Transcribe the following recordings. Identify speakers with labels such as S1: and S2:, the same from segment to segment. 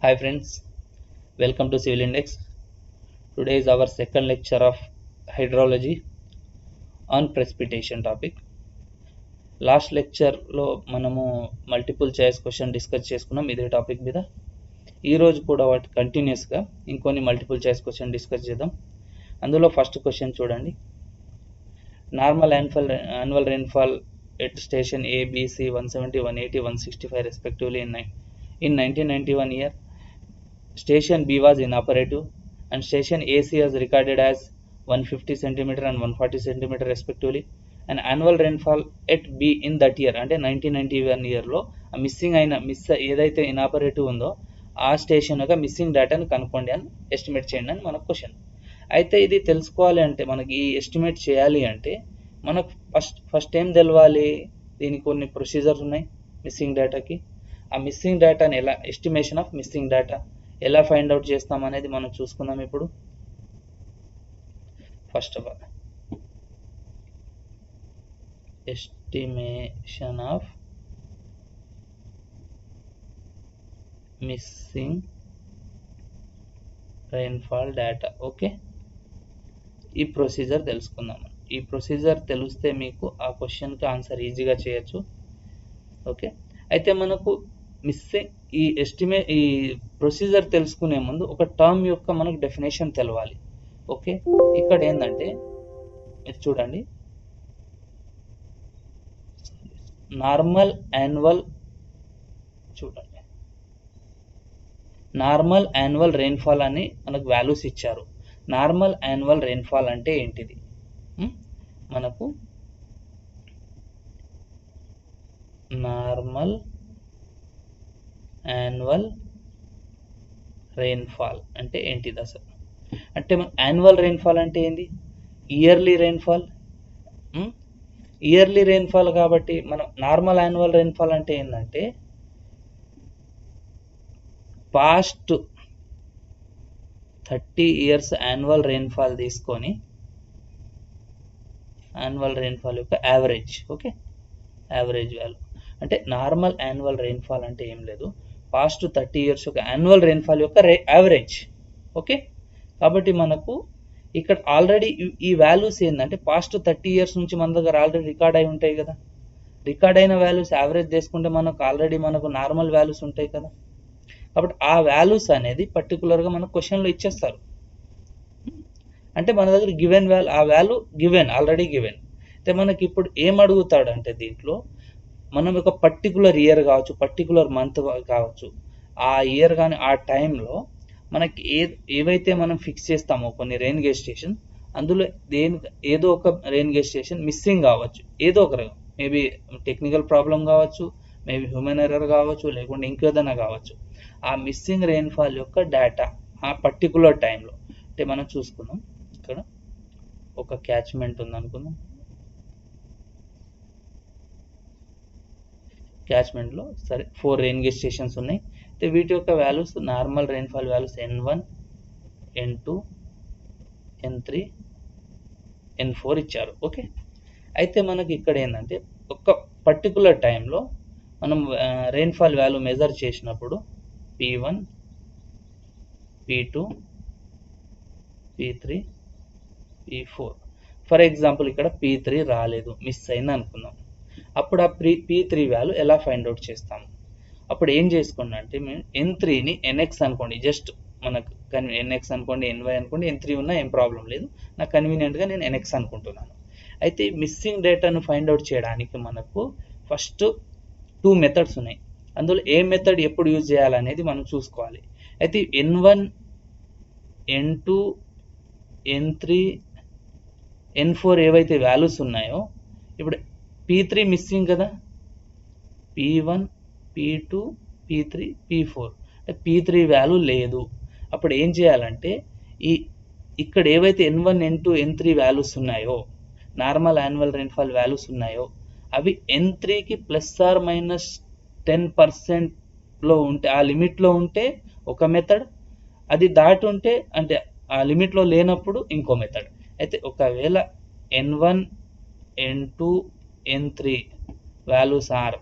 S1: Hi friends, welcome to Civil Index. Today is our second lecture of hydrology on precipitation topic. Last లెక్చర్లో మనము multiple choice question discuss చేసుకున్నాం ఇదే topic మీద. ఈరోజు కూడా వాటి కంటిన్యూస్గా ఇంకొన్ని మల్టిపుల్ చాయిస్ క్వశ్చన్ డిస్కస్ చేద్దాం. అందులో ఫస్ట్ క్వశ్చన్ చూడండి. Normal annual rainfall at station A, B, C 170, 180, 165 respectively in 1991 year. Station B was inoperative and station AC was recorded as 150 cm and 140 cm respectively. And annual rainfall at B in that year అంటే 1991 ఇయర్లో miss ఏదైతే inoperative ఉందో ఆ station యొక్క missing డేటాను కనుక్కోండి అని estimate చేయండి అని మన క్వశ్చన్. అయితే ఇది తెలుసుకోవాలి అంటే మనకి ఈ ఎస్టిమేట్ చేయాలి అంటే మనకు ఫస్ట్ ఏం తెలవాలి, దీనికి కొన్ని ప్రొసీజర్స్ ఉన్నాయి మిస్సింగ్ డేటాకి. ఆ మిస్సింగ్ డేటాని ఎలా ఎస్టిమేషన్ ఆఫ్ మిస్సింగ్ డేటా ఎలా ఫైండ్ అవుట్ చేస్తాం అనేది మనం చూసుకుందాం ఇప్పుడు. First of all estimation of missing rainfall data. Okay, ఈ ప్రొసీజర్ తెలుసుకుందాం. ఈ ప్రొసీజర్ తెలిస్తే మీకు ఆ క్వశ్చన్కి ఆన్సర్ ఈజీగా చేయొచ్చు. ఓకే, అయితే మనకు ఈ ప్రొసీజర్ తెలుసుకునే ముందు ఒక టర్మ్ యొక్క మనకు డెఫినేషన్ తెలవాలి. ఓకే, ఇక్కడ ఏంటంటే మీరు చూడండి, నార్మల్ యాన్యువల్ రెయిన్ఫాల్ అని మనకు వాల్యూస్ ఇచ్చారు. నార్మల్ యాన్యువల్ రెయిన్ఫాల్ అంటే ఏంటిది? మనకు నార్మల్ యాన్యువల్ రెయిన్ఫాల్ అంటే ఏంటిది అసలు? అంటే యాన్యువల్ రెయిన్ఫాల్ అంటే ఏంది? ఇయర్లీ రెయిన్ఫాల్ కాబట్టి మనం నార్మల్ యాన్యువల్ రెయిన్ఫాల్ అంటే ఏంటంటే పాస్ట్ 30 years యాన్యువల్ రెయిన్ఫాల్ తీసుకొని యాన్యువల్ రెయిన్ఫాల్ యొక్క యావరేజ్. ఓకే, యావరేజ్ వాల్యూ అంటే నార్మల్ యాన్యువల్ రెయిన్ఫాల్ అంటే ఏం లేదు, పాస్ట్ 30 years యొక్క యాన్యువల్ రెయిన్ఫాల్ యొక్క యావరేజ్. ఓకే, కాబట్టి మనకు ఇక్కడ ఆల్రెడీ ఈ వాల్యూస్ ఏంటంటే పాస్ట్ 30 years నుంచి మన దగ్గర ఆల్రెడీ రికార్డ్ అయి ఉంటాయి కదా. రికార్డ్ అయిన వాల్యూస్ యావరేజ్ చేసుకుంటే మనకు ఆల్రెడీ నార్మల్ వాల్యూస్ ఉంటాయి కదా. కాబట్టి ఆ వాల్యూస్ అనేది పర్టికులర్గా మన క్వశ్చన్లో ఇచ్చేస్తారు. అంటే మన దగ్గర గివెన్ వాల్యూ, ఆ వాల్యూ ఆల్రెడీ గివెన్. అయితే మనకి ఇప్పుడు ఏం అడుగుతాడు అంటే దీంట్లో మనం ఒక పర్టికులర్ ఇయర్ కావచ్చు, పర్టికులర్ మంత్ కావచ్చు, ఆ ఇయర్ కానీ ఆ టైంలో మనకి ఏవైతే మనం ఫిక్స్ చేస్తామో కొన్ని రెయిన్ గేజ్ స్టేషన్, అందులో ఏదో ఒక రెయిన్ గేజ్ స్టేషన్ మిస్సింగ్ కావచ్చు, ఏదో ఒక మేబీ టెక్నికల్ ప్రాబ్లం కావచ్చు, మేబీ హ్యూమన్ ఎర్రర్ కావచ్చు, లేకుంటే ఇంకేదైనా కావచ్చు. ఆ మిస్సింగ్ రెయిన్ఫాల్ యొక్క డేటా ఆ పర్టికులర్ టైంలో అంటే మనం చూసుకుందాం. ఇక్కడ ఒక క్యాచ్మెంట్ ఉంది అనుకుందాం. క్యాచ్మెంట్లో సరే 4 రెయిన్ గేజ్ స్టేషన్స్ ఉన్నాయి. అయితే వీటి యొక్క values normal rainfall values N1, N2, N3, N4 ఇచ్చారు. ఓకే, అయితే మనకి ఇక్కడ ఏంటంటే ఒక పర్టికులర్ టైంలో మనం రెయిన్ఫాల్ వాల్యూ మెజర్ చేసినప్పుడు P1, P2, P3, P4. For example ఇక్కడ P3 రాలేదు, మిస్ అయింది అనుకుందాం. అప్పుడు ఆ P3 వాల్యూ ఎలా ఫైండ్ అవుట్ చేస్తాము? అప్పుడు ఏం చేసుకోండి అంటే మేము N3ని NX అనుకోండి, జస్ట్ మనకు NX అనుకోండి, NY అనుకోండి, N3 ఉన్నా ఏం ప్రాబ్లం లేదు, నాకు కన్వీనియంట్గా నేను NX అనుకుంటున్నాను. అయితే మిస్సింగ్ డేటాను ఫైండ్ అవుట్ చేయడానికి మనకు ఫస్ట్ 2 మెథడ్స్ ఉన్నాయి. అందులో ఏ మెథడ్ ఎప్పుడు యూజ్ చేయాలనేది మనం చూసుకోవాలి. అయితే N1, N2, N3, N4 ఏవైతే వాల్యూస్ ఉన్నాయో, ఇప్పుడు P3 మిస్సింగ్ కదా, P1, P2, P3, P4 P3 value లేదు. అప్పుడు ఏం చేయాలంటే ఇక్కడ ఏవైతే N1, N2, N3 వాల్యూస్ ఉన్నాయో, నార్మల్ యాన్యువల్ రెయిన్ఫాల్ వాల్యూస్ ఉన్నాయో, అవి N3కి +10% ఉంటే, ఆ లిమిట్లో ఉంటే ఒక మెథడ్, అది దాటి ఉంటే అంటే ఆ లిమిట్లో లేనప్పుడు ఇంకో మెథడ్. అయితే ఒకవేళ N1, N2, N3 values are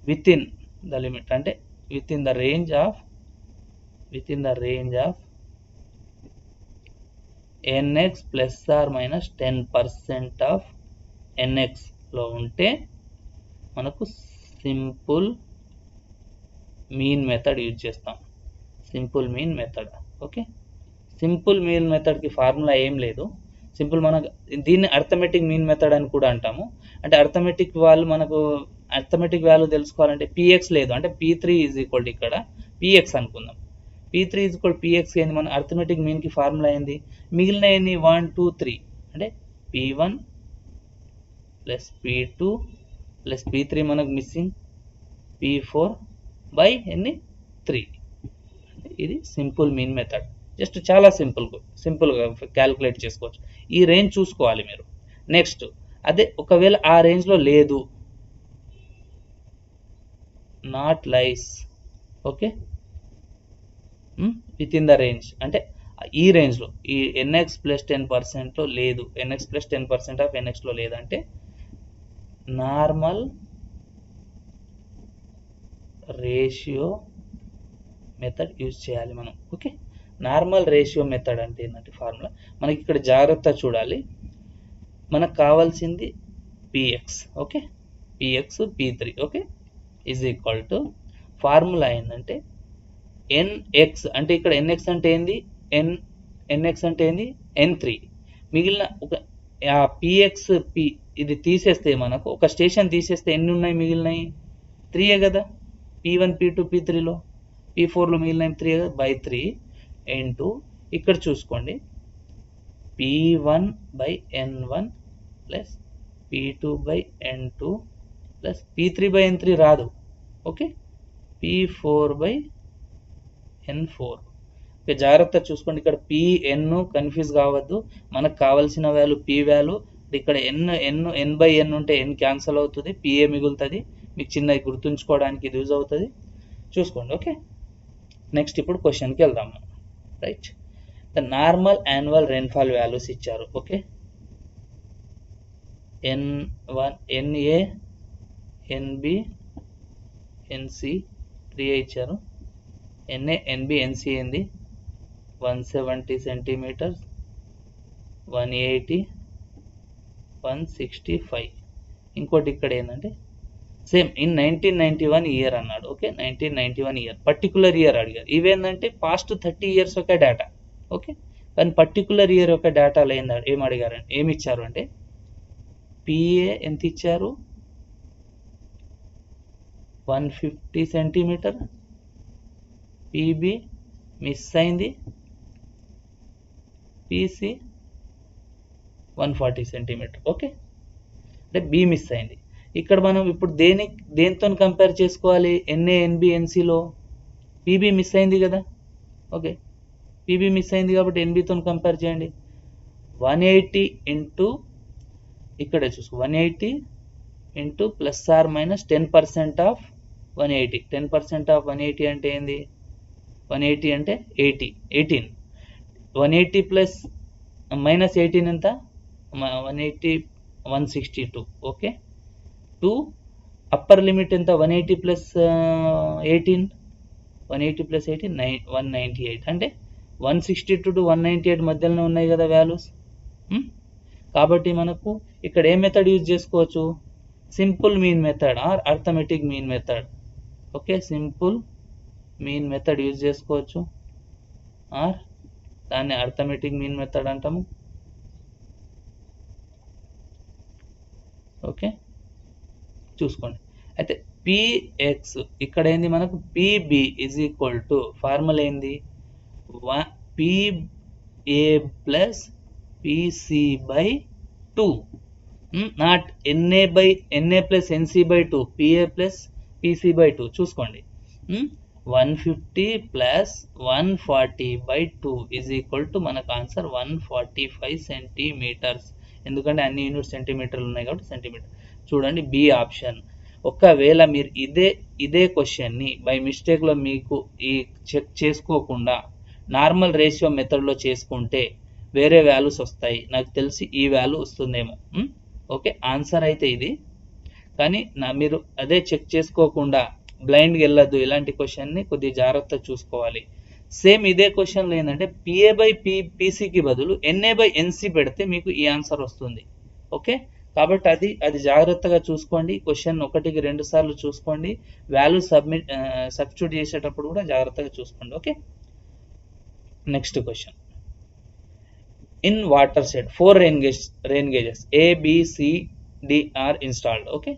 S1: within the limit, అంటే within the range of within the range of nx plus or minus 10% of nx లో ఉంటే మనకు సింపుల్ మీన్ మెథడ్ యూజ్ చేస్తాం. Simple mean method. Okay, simple mean మెథడ్కి formula ఏం లేదు. Simple మనకు దీన్ని అర్థమెటిక్ మీన్ మెథడ్ అని కూడా అంటాము. అంటే అర్థమెటిక్ వాల్యూ తెలుసుకోవాలంటే పిఎక్స్ లేదు అంటే p3 ఈజ్ ఈక్వల్ టు ఇక్కడ పిఎక్స్ అనుకుందాం. p3 ఈజ్ ఈక్వల్ పిఎక్స్ ఏంది, మన అర్థమెటిక్ మీన్కి ఫార్ములా ఏంది, మిగిలిన ఎన్ని 1 2 3 అంటే p1 plus p2 plus p3 మనకు మిస్సింగ్ p4 బై ఎన్ని 3. ఇది సింపుల్ మీన్ మెథడ్. జస్ట్ చాలా సింపుల్గా క్యాలిక్యులేట్ చేసుకోవచ్చు. ఈ రేంజ్ చూసుకోవాలి మీరు. నెక్స్ట్ అదే ఒకవేళ ఆ రేంజ్లో లేదు, not lies, okay, with in the range అంటే ఈ రేంజ్లో ఈ nx ప్లస్ 10%లో లేదు, nx ప్లస్ 10% ఆఫ్ nxలో లేదంటే నార్మల్ రేషియో మెథడ్ యూజ్ చేయాలి మనం. ఓకే, నార్మల్ రేషియో మెథడ్ అంటే ఏంటంటే ఫార్ములా మనకి ఇక్కడ జాగ్రత్త చూడాలి. మనకు కావాల్సింది PX, okay, PX p3, okay, is equal to formula ఏంటంటే ఎన్ఎక్స్ అంటే ఇక్కడ ఎన్ఎక్స్ అంటే ఏంది, ఎన్ఎక్స్ అంటే ఏంది n3. మిగిలిన ఒక పిఎక్స్ పి ఇది తీసేస్తే మనకు ఒక స్టేషన్ తీసేస్తే ఎన్ని ఉన్నాయి మిగిలినాయి 3 కదా, p1 p2 p3లో, p4లో మిగిలిన 3 కదా, బై 3 ఇంటూ ఇక్కడ చూసుకోండి p1 by n1 plus p2 by n2 plus p3 by n3 రాదు, okay, p4 by n4. Okay, జాగ్రత్త చూసుకోండి. ఇక్కడ pn కన్ఫ్యూజ్ కావద్దు, మనకు కావాల్సిన వాల్యూ p వాల్యూ. ఇక్కడ n బై n ఉంటే n క్యాన్సల్ అవుతుంది, pa మిగులుతుంది. మీకు చిన్నది గుర్తుంచుకోవడానికి ఇది యూజ్ అవుతుంది, చూసుకోండి. ఓకే, నెక్స్ట్ ఇప్పుడు క్వశ్చన్కి వెళ్దాం. Right, the normal annual rainfall values ఇచ్చారు. Okay, N1 NA NB NC 3 ఇచ్చారు. NA NB NC ఏంది 170 సెంటీమీటర్స్, 180, 165. ఇంకోటి ఇక్కడ ఏంటంటే సేమ్ ఇన్ 1991 ఇయర్ అన్నాడు. ఓకే, 1991 ఇయర్ పర్టికులర్ ఇయర్ అడిగారు. ఇవేంటంటే పాస్ట్ 30 ఇయర్స్ యొక్క డేటా. ఓకే, కానీ పర్టికులర్ ఇయర్ యొక్క డేటాలో ఏం అడిగారంటే ఏమి ఇచ్చారు అంటే పిఏ ఎంత ఇచ్చారు 150 సెంటీమీటర్, పిబి మిస్ అయింది, పిసి 140 సెంటీమీటర్. ఓకే, అంటే బి మిస్ అయింది. ఇక్కడ మనం ఇప్పుడు దేనితో కంపేర్ చేసుకోవాలి, ఎన్ఏ ఎన్బి ఎన్సిలో పిబి మిస్ అయింది కదా. ఓకే, పిబి మిస్ అయింది కాబట్టి ఎన్బితో కంపేర్ చేయండి. 180 ఇంటూ ఇక్కడే చూసుకో 180 into plus or minus 10% of 180. 10% of 180 అంటే ఏంది, 180 అంటే 18. 180 ప్లస్ మైనస్ 18 ఎంత 180, 162. ఓకే, 2 అప్పర్ లిమిట్ ఎంత 180 ప్లస్ 18, 180 ప్లస్ 18 198. అంటే 162 టు 198 మధ్యలోనే ఉన్నాయి కదా వాల్యూస్. కాబట్టి మనకు ఇక్కడ ఏ మెథడ్ యూజ్ చేసుకోవచ్చు, simple mean method or arithmetic mean method. Okay, simple mean method use చేసుకోవచ్చు ఆర్ దాన్ని అర్థమెటిక్ మీన్ మెథడ్ అంటాము. ఓకే, చూసుకోండి. అయితే పిఎక్స్ ఇక్కడ ఏంది మనకు PB is equal to formula ఏంది PA plus PC by 2, not NA plus NC by 2, PA plus PC by 2. చూసుకోండి 150 plus 140 by 2 is equal to మనకు ఆన్సర్ 145 సెంటీమీటర్స్. ఎందుకంటే అన్ని యూనిట్ సెంటీమీటర్లు ఉన్నాయి కాబట్టి సెంటీమీటర్. చూడండి బి ఆప్షన్. ఒకవేళ మీరు ఇదే క్వశ్చన్ని బై మిస్టేక్లో మీకు ఈ చెక్ చేసుకోకుండా నార్మల్ రేషియో మెథడ్లో చేసుకుంటే వేరే వాల్యూస్ వస్తాయి. నాకు తెలిసి ఈ వాల్యూ వస్తుందేమో. ఓకే, ఆన్సర్ అయితే ఇది. కానీ మీరు అదే చెక్ చేసుకోకుండా బ్లైండ్గా వెళ్ళొద్దు. ఇలాంటి క్వశ్చన్ని కొద్దిగా జాగ్రత్త చూసుకోవాలి. సేమ్ ఇదే క్వశ్చన్లో ఏంటంటే పిఏ బై పీసీకి బదులు ఎన్ఏ బై ఎన్సి పెడితే మీకు ఈ ఆన్సర్ వస్తుంది. ఓకే, కాబట్టి అది జాగ్రత్తగా చూసుకోండి. క్వశ్చన్ ఒకటికి 2 సార్లు చూసుకోండి. వాల్యూ సబ్స్టిట్యూట్ చేసేటప్పుడు కూడా జాగ్రత్తగా చూసుకోండి. Okay, next question. In watershed 4 rain gauges A, B, C, D are installed. Okay,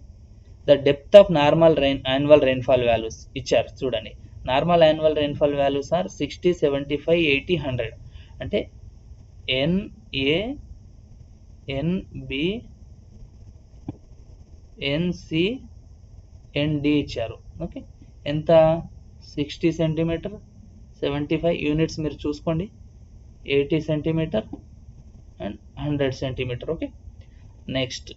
S1: the depth of normal annual rainfall values ఇచ్చారు చూడండి. Normal annual rainfall values are 60, 75, 80, 100. అంటే NA, NB, NC, ND ఇచ్చారు. Okay, ఎంత? 60 centimetre, 75 units మీరు చూసుకోండి, 80 centimetre and 100 centimetre. Okay, next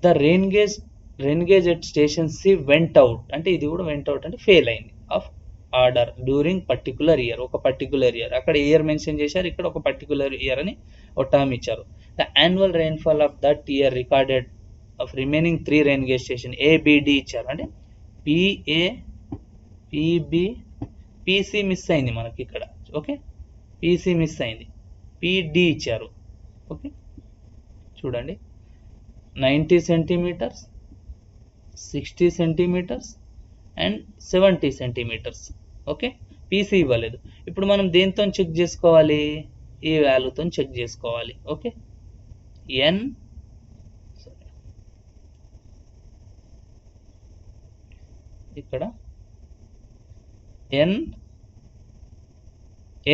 S1: the rain gauge at station C went out. అంటే ఇది కూడా వెంట్ అవుట్ అంటే ఫెయిల్ అయింది of order during particular year. ఒక పర్టికులర్ ఇయర్, అక్కడ ఇయర్ మెన్షన్ చేశారు, ఇక్కడ ఒక పర్టికులర్ ఇయర్ అని ఒక టర్మ్ ఇచ్చారు. The annual rainfall of that year recorded of remaining 3 rain gauge station A B D ఇచ్చారు. అంటే పిఏ, పిబి, పిసి మిస్ అయింది మనకి ఇక్కడ. ఓకే, పిసి మిస్ అయింది, పిడి ఇచ్చారు. ఓకే, చూడండి, 90 centimetres, 60 centimetres and 70 centimetres. Okay, PC ఇవ్వలేదు. ఇప్పుడు మనం దేంతో చెక్ చేసుకోవాలి? ఈ వాల్యూతో చెక్ చేసుకోవాలి. ఓకే, ఇక్కడ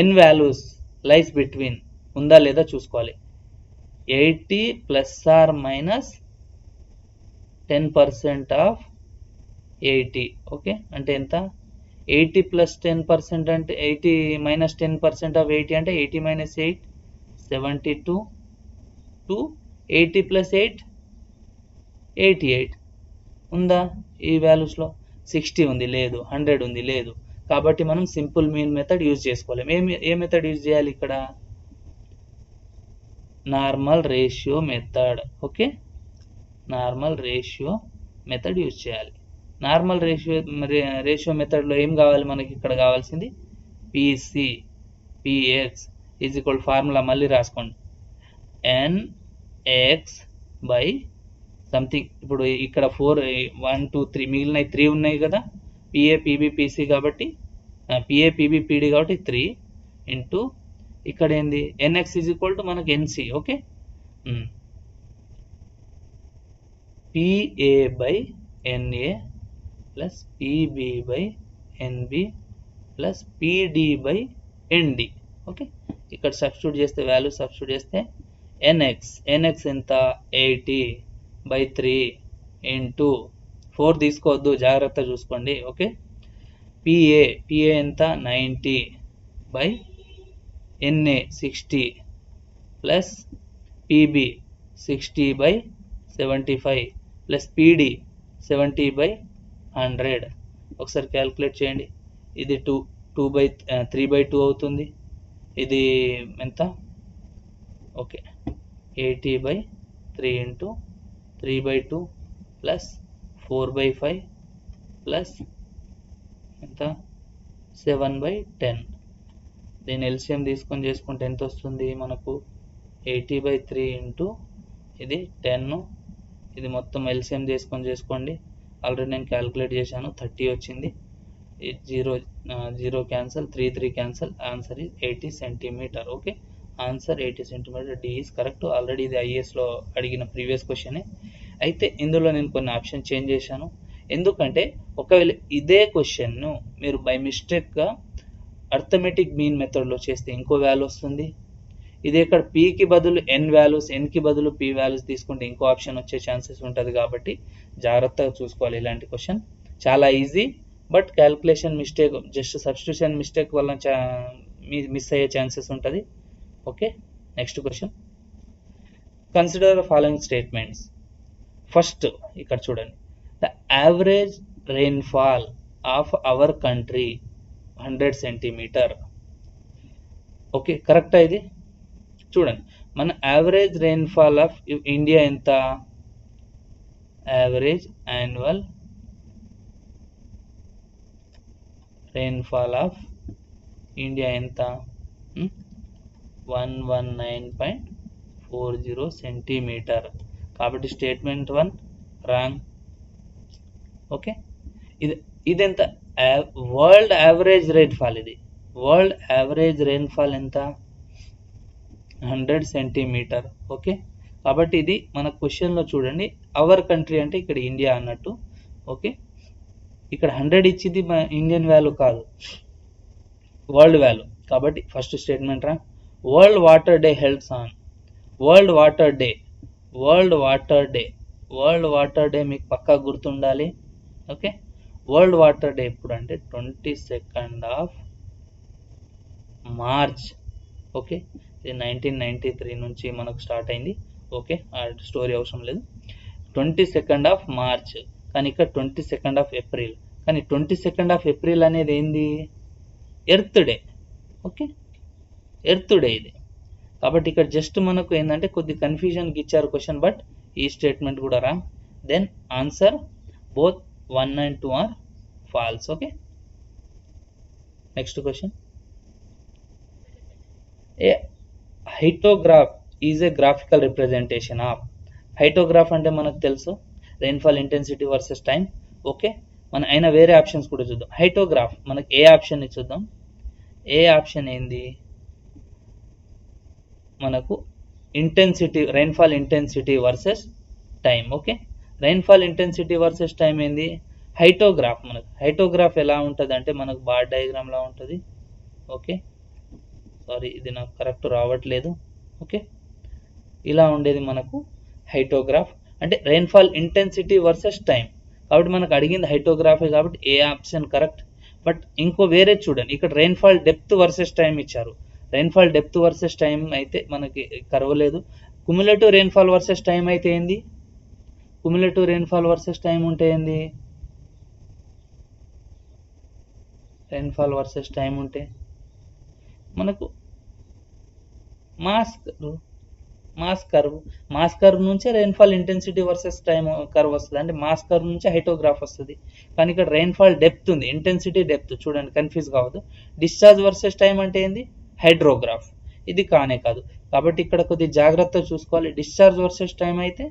S1: ఎన్ వాల్యూస్ లైస్ బిట్వీన్ ఉందా లేదా చూసుకోవాలి. 80 plus or minus 10% of 80. Okay, అంటే ఎంత? 80 ప్లస్ 10% అంటే 80 మైనస్ 10% ఆఫ్ 80 అంటే 80 మైనస్ 8 72 టు 80 ప్లస్ 8 88 ఉందా ఈ వాల్యూస్లో? 60 ఉంది, లేదు. 100 ఉంది, లేదు. కాబట్టి మనం సింపుల్ మీన్ మెథడ్ యూజ్ చేసుకోవాలి. ఏ మెథడ్ యూజ్ చేయాలి ఇక్కడ? Normal ratio method. Okay, normal ratio method use చేయాలి. నార్మల్ రేషియో మెథడ్లో ఏం కావాలి మనకి? ఇక్కడ కావాల్సింది PC PX is equal formula మళ్ళీ రాసుకోండి, ఎన్ఎక్స్ బై సంథింగ్. ఇప్పుడు ఇక్కడ 4 1 2 3 మిగిలిన 3 ఉన్నాయి కదా, పిఏ పిబి పిసి కాబట్టి పిఏ పిబి పిడి కాబట్టి 3 ఇంటూ ఇక్కడ ఏంది ఎన్ఎక్స్ ఈజ్ ఈక్వల్ టు మనకి NC. Okay, PA by NA plus PB by NB plus PD by ND. Okay, ఇక్కడ సబ్స్టిట్యూట్ చేస్తే వాల్యూ సబ్స్టిట్యూట్ చేస్తే ఎన్ఎక్స్ ఎంత? 80 బై 3 ఇంటూ 4 తీసుకోవద్దు, జాగ్రత్త చూసుకోండి. ఓకే, పిఏ ఎంత? 90 by NA 60 plus PB 60 by 75 plus PD 70 by 100. ఒకసారి క్యాల్కులేట్ చేయండి. ఇది 3/2 అవుతుంది. ఇది ఎంత? Okay, 80 by 3 into 3/2 plus 4/5 plus ఎంత? 7/10. దీని ఎల్సిఎం తీసుకొని చేసుకుంటే ఎంత వస్తుంది మనకు? 80 బై 3 ఇంటూ ఇది 10, ఇది మొత్తం ఎల్సిఎం తీసుకొని చేసుకోండి. ఆల్రెడీ నేను క్యాల్కులేట్ చేశాను, 30 వచ్చింది. 0 cancel, 3 cancel, answer is 80 centimetre. Okay, answer 80 centimetre, D is correct. Already ఇది ఐఏఎస్లో అడిగిన ప్రీవియస్ క్వశ్చనే. అయితే ఇందులో నేను కొన్ని ఆప్షన్ చేంజ్ చేశాను. ఎందుకంటే ఒకవేళ ఇదే క్వశ్చన్ను మీరు బై మిస్టేక్గా అర్థమెటిక్ మీన్ మెథడ్లో చేస్తే ఇంకో వాల్యూ వస్తుంది. ఇది ఇక్కడ పీకి బదులు ఎన్ వాల్యూస్, ఎన్కి బదులు పీ వాల్యూస్ తీసుకుంటే ఇంకో ఆప్షన్ వచ్చే ఛాన్సెస్ ఉంటుంది. కాబట్టి జాగ్రత్తగా చూసుకోవాలి. ఇలాంటి క్వశ్చన్ చాలా easy, but calculation mistake, just substitution mistake వల్ల మిస్ అయ్యే ఛాన్సెస్ ఉంటుంది. Okay, next question. Consider the following statements. First ఇక్కడ చూడండి, the average rainfall of our country 100 centimetre. Okay, కరెక్టా? ఇది చూడండి, మన యావరేజ్ రెయిన్ఫాల్ ఆఫ్ ఇండియా ఎంత? Average annual rainfall of India ఎంత 119.40 సెంటీమీటర్. కాబట్టి స్టేట్మెంట్ 1 రాంగ్. ఓకే, ఇదెంత? World average rainfall. ఇది వరల్డ్ యావరేజ్ రెయిన్ఫాల్ ఎంత? 100 సెంటీమీటర్. ఓకే, కాబట్టి ఇది మన క్వశ్చన్లో చూడండి, అవర్ కంట్రీ అంటే ఇక్కడ ఇండియా అన్నట్టు. ఓకే, ఇక్కడ 100 ఇచ్చింది మన ఇండియన్ వాల్యూ కాదు, వరల్డ్ వాల్యూ. కాబట్టి ఫస్ట్ స్టేట్మెంట్ రా. World water day helds on. World water day, world water day, world water day మీకు పక్కా గుర్తుండాలి. ఓకే, వరల్డ్ వాటర్ డే ఎప్పుడు అంటే 22nd ఆఫ్ మార్చ్. ఓకే, ఇది 1993 నుంచి మనకు స్టార్ట్ అయింది. ఓకే, ఆ స్టోరీ అవసరం లేదు. 22nd ఆఫ్ మార్చ్, కానీ ఇక్కడ 22nd ఆఫ్ ఏప్రిల్. కానీ 22nd ఆఫ్ ఏప్రిల్ అనేది ఏంది? Earth day. Okay, earth day ఇది. కాబట్టి ఇక్కడ జస్ట్ మనకు ఏంటంటే కొద్ది కన్ఫ్యూజన్కి ఇచ్చారు క్వశ్చన్, బట్ ఈ స్టేట్మెంట్ కూడా రా. Then answer both 1 and 2 are false. Okay, next question. A hyetograph is a graphical representation of. Hyetograph అంటే మనకు తెలుసు, rainfall intensity versus time. Okay, మన అయినా వేరే ఆప్షన్స్ కూడా చూద్దాం. హైటోగ్రాఫ్ మనకి ఏ ఆప్షన్ చూద్దాం. ఏ ఆప్షన్ ఏంది? మనకు intensity, rainfall intensity versus time. Okay, rainfall intensity versus time ఏంది? హైటోగ్రాఫ్. మనకు హైటోగ్రాఫ్ ఎలా ఉంటుంది అంటే మనకు బార్ డయాగ్రామ్ లా ఉంటుంది. ఓకే, సారీ ఇది నాకు కరెక్ట్ రావట్లేదు. ఓకే, ఇలా ఉండేది మనకు హైటోగ్రాఫ్ అంటే రెయిన్ఫాల్ ఇంటెన్సిటీ వర్సెస్ టైం. కాబట్టి మనకు అడిగింది హైటోగ్రాఫే, కాబట్టి ఏ ఆప్షన్ కరెక్ట్. బట్ ఇంకో వేరే చూడండి, ఇక్కడ రెయిన్ఫాల్ డెప్త్ వర్సెస్ టైం ఇచ్చారు. రెయిన్ఫాల్ డెప్త్ వర్సెస్ టైం అయితే మనకి కరవలేదు. కుములేటివ్ రెయిన్ఫాల్ వర్సెస్ టైం అయితే ఏంది? కుములేటివ్ రెయిన్ఫాల్ వర్సెస్ టైం ఉంటే ఏంది? రెయిన్ఫాల్ వర్సెస్ టైం ఉంటే మనకు మాస్ కర్వ్ నుంచే rainfall intensity versus time curve వస్తుంది. అంటే మాస్ కర్వ్ నుంచి హైటోగ్రాఫ్ వస్తుంది. కానీ ఇక్కడ రెయిన్ఫాల్ డెప్త్ ఉంది, ఇంటెన్సిటీ డెప్త్. చూడండి, కన్ఫ్యూజ్ కావద్దు. డిశ్చార్జ్ వర్సెస్ టైం అంటే ఏంది? హైడ్రోగ్రాఫ్. ఇది కానే కాదు. కాబట్టి ఇక్కడ కొద్ది జాగ్రత్త చూసుకోవాలి. డిశ్చార్జ్ వర్సెస్ టైం అయితే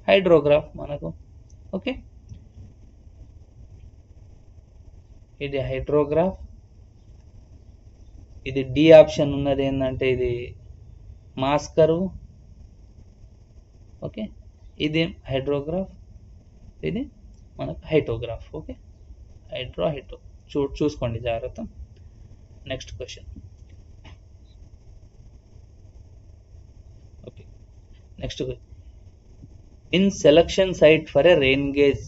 S1: హైడ్రోగ్రాఫ్ మనకు. ఓకే, ఇది హైడ్రోగ్రాఫ్. ఇది డి ఆప్షన్ ఉన్నది ఏంటంటే ఇది మాస్ కర్వ్. ఓకే, ఇది హైడ్రోగ్రాఫ్, ఇది మనకు హైటోగ్రాఫ్. ఓకే, హైటో చూసుకోండి జాగ్రత్త. Next question. Okay, next in selection site for a rain gauge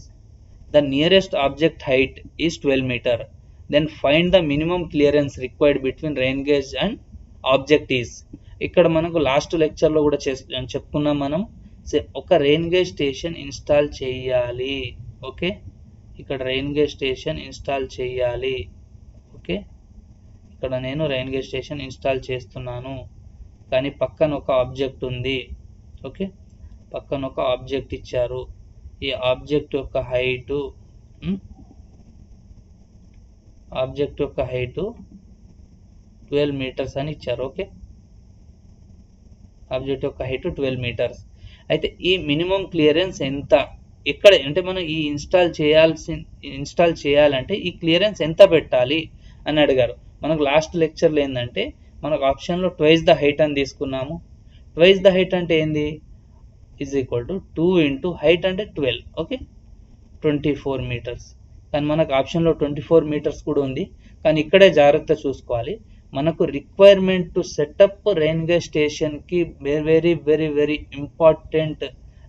S1: the nearest object height is 12 metre. Then find the minimum clearance required between rain gauge and object is. ఇక్కడ మనకు last లెక్చర్లో కూడా చెప్పుకున్నాం మనం, ఒక రెయిన్ గేజ్ స్టేషన్ ఇన్స్టాల్ చేయాలి. Okay, ఇక్కడ rain gauge station install చేయాలి. ఓకే, ఇక్కడ నేను రెయిన్ గేజ్ స్టేషన్ ఇన్స్టాల్ చేస్తున్నాను, కానీ పక్కన ఒక ఆబ్జెక్ట్ ఉంది. ఓకే, పక్కన ఒక ఆబ్జెక్ట్ ఇచ్చారు. ఈ ఆబ్జెక్ట్ యొక్క హైటు 12 మీటర్స్ అని ఇచ్చారు. ఓకే, ఆబ్జెక్ట్ యొక్క హైట్ 12 మీటర్స్. అయితే ఈ మినిమం క్లియరెన్స్ ఎంత? ఎక్కడ అంటే మనం ఈ ఇన్స్టాల్ చేయాలంటే ఈ క్లియరెన్స్ ఎంత పెట్టాలి అని అడిగారు. మనకు లాస్ట్ లెక్చర్లో ఏంటంటే మనకు ఆప్షన్లో ట్వైస్ ద హైట్ అని తీసుకున్నాము. ట్వైస్ ద హైట్ అంటే ఏంది? ఈజ్ ఈక్వల్ టు 2 ఇంటూ హైట్ అంటే 12. Okay, 24 metres. కానీ మనకు ఆప్షన్లో 24 మీటర్స్ కూడా ఉంది. కానీ ఇక్కడే జాగ్రత్త చూసుకోవాలి. మనకు requirement to set up rain gauge స్టేషన్కి very very very important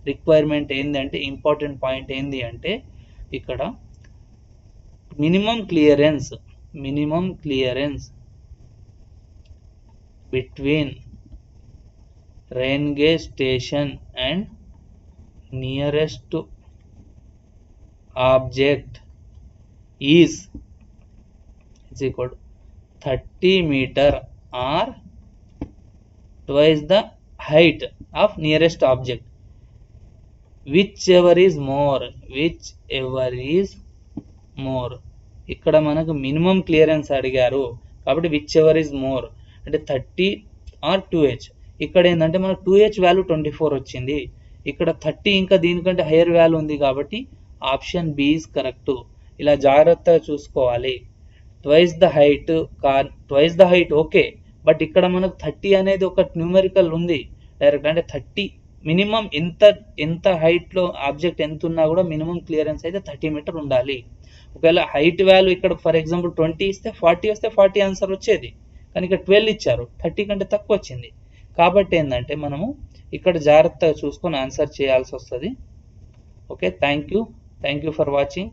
S1: requirement ఏంటంటే, ఇంపార్టెంట్ పాయింట్ ఏంది అంటే ఇక్కడ minimum clearance between rain gauge station and nearest object is equal to 30 meter or twice the height of nearest object, whichever is more. ఇక్కడ మనకు minimum clearance అడిగారు కాబట్టి which ever is more అంటే 30 are 2H. ఇక్కడ ఏంటంటే మనకు 2H value 24 వచ్చింది, ఇక్కడ 30 ఇంకా దీనికంటే హైయర్ వాల్యూ ఉంది కాబట్టి ఆప్షన్ బి ఈజ్ కరెక్ట్. ఇలా జాగ్రత్తగా చూసుకోవాలి. Twice the height okay, but ఇక్కడ మనకు 30 అనేది ఒక న్యూమెరికల్ ఉంది డైరెక్ట్, అంటే 30 మినిమం ఎంత హైట్లో ఆబ్జెక్ట్ ఎంత ఉన్నా కూడా మినిమం క్లియరెన్స్ అయితే 30 మీటర్ ఉండాలి. ఒకవేళ హైట్ వాల్యూ ఇక్కడ ఫర్ ఎగ్జాంపుల్ 20 ఇస్తే 40 వస్తే 40 ఆన్సర్ వచ్చేది, కానీ ఇక్కడ 12 ఇచ్చారు, 30 కంటే తక్కువ వచ్చింది. కాబట్టి ఏంటంటే మనము ఇక్కడ జాగ్రత్తగా చూసుకొని ఆన్సర్ చేయాల్సి వస్తుంది. Okay, thank you for watching.